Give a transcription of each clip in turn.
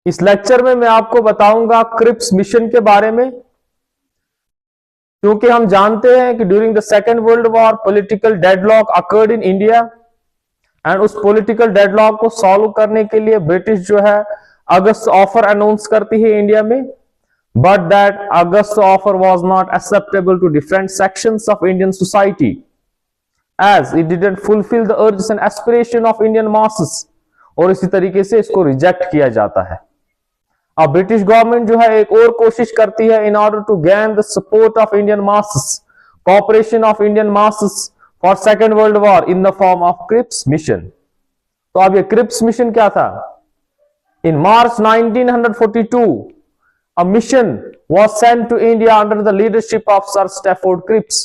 इस लेक्चर में मैं आपको बताऊंगा क्रिप्स मिशन के बारे में, क्योंकि हम जानते हैं कि during the second world war political deadlock occurred in India, and उस पॉलिटिकल डेडलॉक को सॉल्व करने के लिए ब्रिटिश जो है अगस्त ऑफर अनाउंस करती है इंडिया में, but that August offer was not acceptable to different sections of Indian society as it didn't fulfil the urges and aspiration of Indian masses, और इसी तरीके से इसको रिजेक्ट किया जाता है। अब ब्रिटिश गवर्नमेंट जो है एक और कोशिश करती है in order to gain the support of Indian masses, cooperation of Indian masses for second world war in the form of Cripps mission. तो अब ये क्रिप्स मिशन क्या था? इन मार्च 1942 a mission was sent to India under the leadership of Sir Stafford Cripps,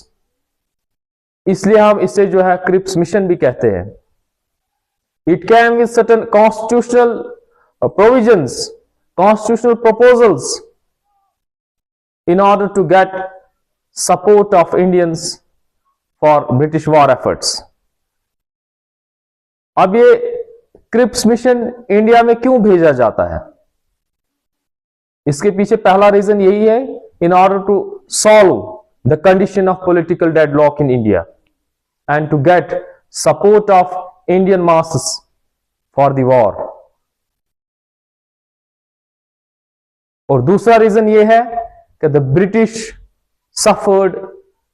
इसलिए हम इसे जो है क्रिप्स मिशन भी कहते हैं। It came with certain constitutional provisions, constitutional proposals in order to get support of Indians for British war efforts. अब ये क्रिप्स मिशन इंडिया में क्यों भेजा जाता है? इसके पीछे पहला रीजन यही है, in order to solve the condition of political deadlock in India and to get support of Indian masses for the war. और दूसरा रीजन यह है कि the British suffered,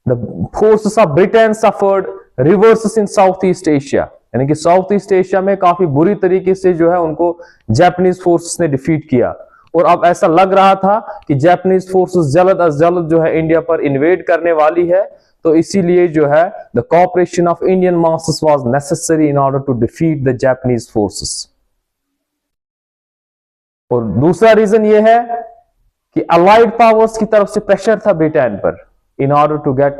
the forces of Britain suffered reverses in South East Asia, यानी कि south East Asia में काफी बुरी तरीके से जो है उनको जापानीज फोर्सेस ने डिफीट किया, और अब ऐसा लग रहा था कि जापानीज फोर्सेस जल्द अज जल्द जो है इंडिया पर इन्वेड करने वाली है, तो इसीलिए जो है the cooperation of Indian masses was necessary in order to defeat the Japanese forces. और दूसरा रीजन यह है कि अलाइड पावर्स की तरफ से प्रेशर था ब्रिटेन पर in order to get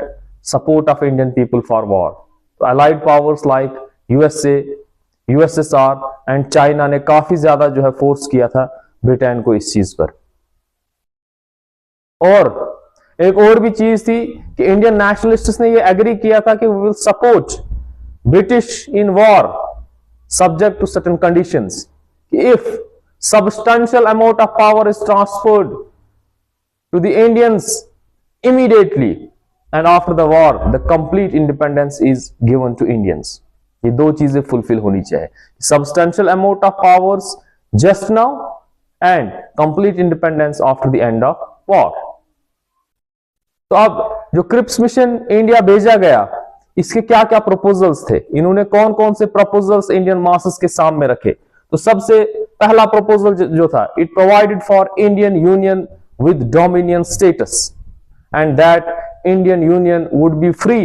support of Indian people for war. तो allied powers like USA, USSR and China ने काफी ज्यादा जो है फोर्स किया था ब्रिटेन को इस चीज पर। और एक और भी चीज थी कि इंडियन नेशनलिस्ट्स ने ये एग्री किया था कि we will support British in war subject to certain conditions, if substantial amount of power is transferred to the Indians immediately and after the war the complete independence is given to Indians। ये दो चीजें fulfil होनी चाहिए, substantial amount of powers just now and complete independence after the end of war। तो अब जो Cripps mission India भेजा गया, इसके क्या क्या प्रपोजल्स थे, इन्होंने कौन कौन से प्रपोजल्स इंडियन मासेस के सामने रखे? तो सबसे पहला प्रपोजल जो था, it provided for Indian union with dominion status and that Indian union would be free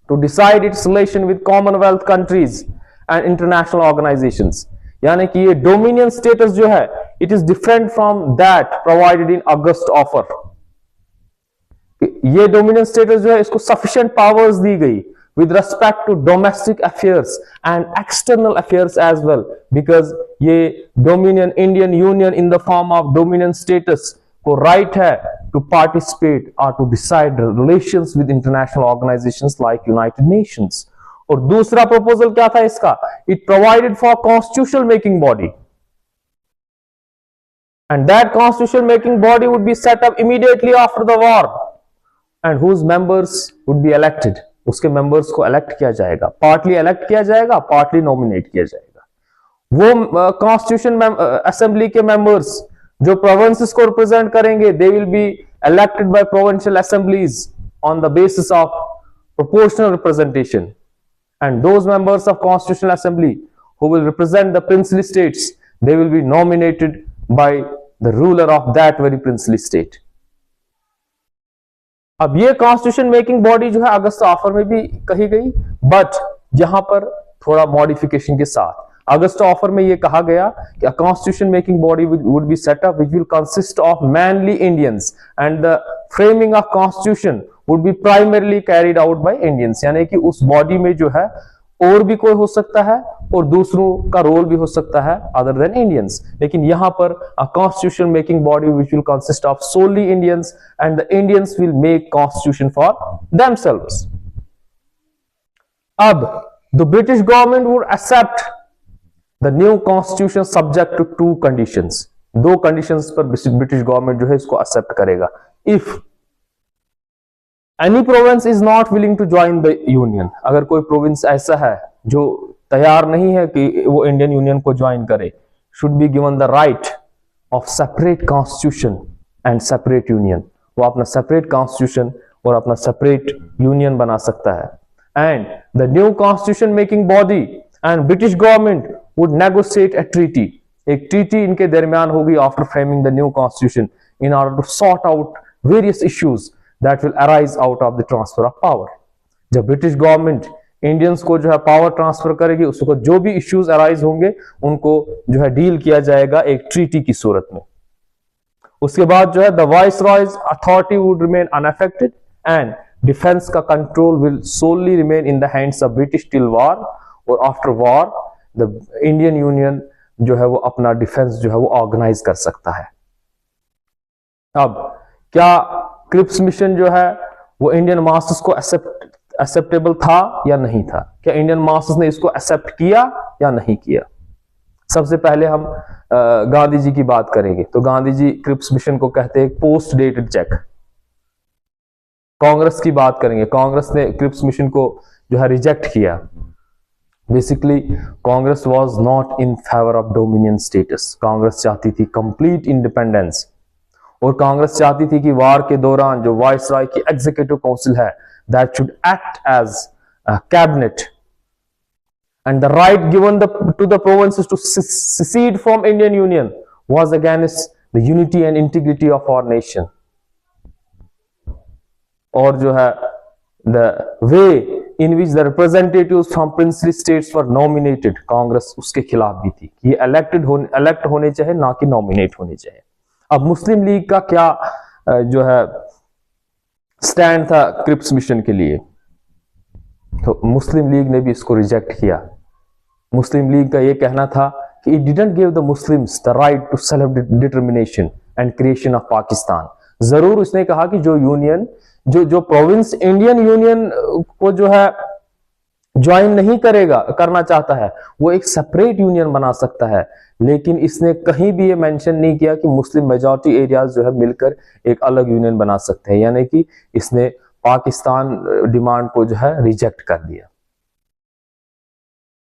to decide its relation with commonwealth countries and international organisations. यानी कि ये डोमिनियन स्टेटस जो है it is different from that provided in August offer. ये dominion status जो है इसको sufficient powers दी गई with respect to domestic affairs and external affairs as well, because ये dominion Indian Union in the form of dominion status को right है to participate or to decide relations with international organizations like United Nations। और दूसरा proposal क्या था इसका? It provided for constitutional making body and that constitutional making body would be set up immediately after the war and whose members would be elected। उसके members को elect किया जाएगा, partly elect किया जाएगा, पार्टली नॉमिनेट किया जाएगा। वो constitution assembly के मेंबर्स जो प्रोविंसेस को रिप्रेजेंट करेंगे, they will be elected by provincial assemblies on the basis of proportional representation, and those members of constitutional assembly who will represent the princely states, they will be nominated by the ruler of that very princely state. अब ये constitution making body जो है अगस्त offer में भी कही गई, but यहां पर थोड़ा मॉडिफिकेशन के साथ। अगस्त ऑफर में ये कहा गया कि constitution making body would be set up which will consist of mainly Indians and the framing of constitution would be primarily carried out by Indians. यानी कि उस बॉडी में जो है और भी कोई हो सकता है और दूसरों का रोल भी हो सकता है अदर देन इंडियंस, लेकिन यहां पर a constitution making body which will consist of solely Indians and the Indians will make constitution for themselves. अब the British government would accept the new constitution subject to 2 conditions, 2 conditions पर British government जो है इसको accept करेगा। If any province is not willing to join the union, अगर कोई province ऐसा है जो तैयार नहीं है कि वो इंडियन यूनियन को ज्वाइन करे, should be given the right of separate constitution and separate union, वो अपना सेपरेट कॉन्स्टिट्यूशन और अपना सेपरेट यूनियन बना सकता है। And the new constitution making body and British government would negotiate a treaty, एक ट्रीटी इनके दरमियान होगी after framing the new constitution in order to sort out various issues that will arise out of the transfer of power. जब British government Indians को जो है power transfer करेगी, उसको जो भी इश्यूज अराइज होंगे उनको जो है डील किया जाएगा एक ट्रीटी की सूरत में। उसके बाद जो है the viceroy's authority would remain unaffected and defence का control will solely remain in the hands of British till war, और after war the Indian union जो है वो अपना डिफेंस जो है वो ऑर्गेनाइज कर सकता है। अब क्या क्रिप्स मिशन जो है वो इंडियन मास्टर्स को एक्सेप्टेबल था या नहीं था? क्या इंडियन मास्टर्स ने इसको एक्सेप्ट किया या नहीं किया? सबसे पहले हम गांधी जी की बात करेंगे। तो गांधी जी क्रिप्स मिशन को कहते हैं पोस्ट डेटेड चेक। कांग्रेस की बात करेंगे, कांग्रेस ने क्रिप्स मिशन को जो है रिजेक्ट किया। Basically Congress was not in favour of dominion status, Congress चाहती थी कंप्लीट इंडिपेंडेंस, और कांग्रेस चाहती थी कि वार के दौरान जो वाइसरॉय की एग्जीक्यूटिव काउंसिल है that should act as a cabinet, and the right given to the provinces to secede from Indian Union was against the unity and integrity of our nation. और जो है the way in which the representatives from princely states were nominated, Congress उसके खिलाफ भी थी कि ये elect होने चाहिए, ना कि nominate होने चाहिए। अब मुस्लिम लीग का क्या जो है स्टैंड था क्रिप्स मिशन के लिए? तो मुस्लिम लीग ने भी इसको रिजेक्ट किया। मुस्लिम लीग का यह कहना था कि it didn't give the Muslims the right to self determination and creation of Pakistan. जरूर उसने कहा कि जो यूनियन जो प्रोविंस इंडियन यूनियन को जो है ज्वाइन नहीं करना चाहता है, वो एक सेपरेट यूनियन बना सकता है, लेकिन इसने कहीं भी ये मेंशन नहीं किया कि मुस्लिम मेजॉरिटी एरियाज जो है मिलकर एक अलग यूनियन बना सकते हैं, यानी कि इसने पाकिस्तान डिमांड को जो है रिजेक्ट कर दिया।